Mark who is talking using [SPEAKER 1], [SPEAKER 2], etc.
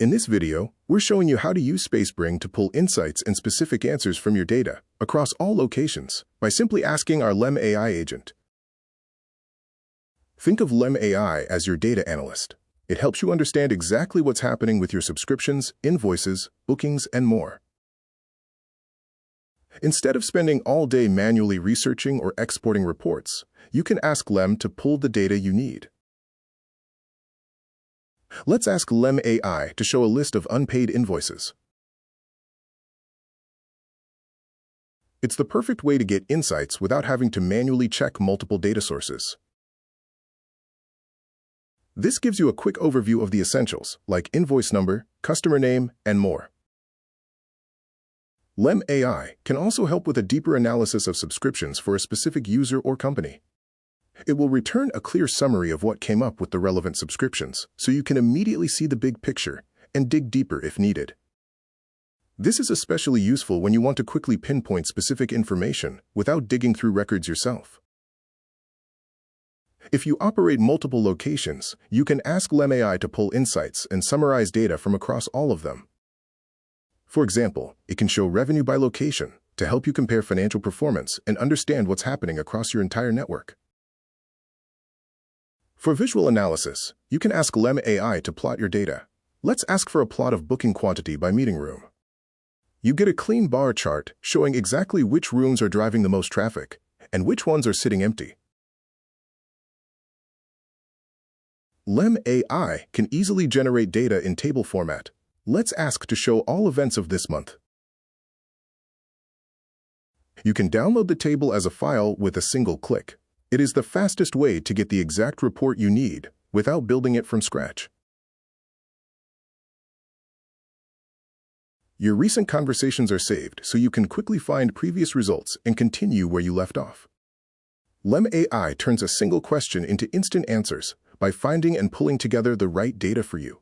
[SPEAKER 1] In this video, we're showing you how to use Spacebring to pull insights and specific answers from your data across all locations by simply asking our Lem AI agent. Think of Lem AI as your data analyst. It helps you understand exactly what's happening with your subscriptions, invoices, bookings, and more. Instead of spending all day manually researching or exporting reports, you can ask Lem to pull the data you need. Let's ask Lem AI to show a list of unpaid invoices. It's the perfect way to get insights without having to manually check multiple data sources. This gives you a quick overview of the essentials, like invoice number, customer name, and more. Lem AI can also help with a deeper analysis of subscriptions for a specific user or company. It will return a clear summary of what came up with the relevant subscriptions, so you can immediately see the big picture and dig deeper if needed. This is especially useful when you want to quickly pinpoint specific information without digging through records yourself. If you operate multiple locations, you can ask Lem AI to pull insights and summarize data from across all of them. For example, it can show revenue by location to help you compare financial performance and understand what's happening across your entire network. For visual analysis, you can ask Lem AI to plot your data. Let's ask for a plot of booking quantity by meeting room. You get a clean bar chart showing exactly which rooms are driving the most traffic and which ones are sitting empty. Lem AI can easily generate data in table format. Let's ask to show all events of this month. You can download the table as a file with a single click. It is the fastest way to get the exact report you need without building it from scratch. Your recent conversations are saved so you can quickly find previous results and continue where you left off. Lem AI turns a single question into instant answers by finding and pulling together the right data for you.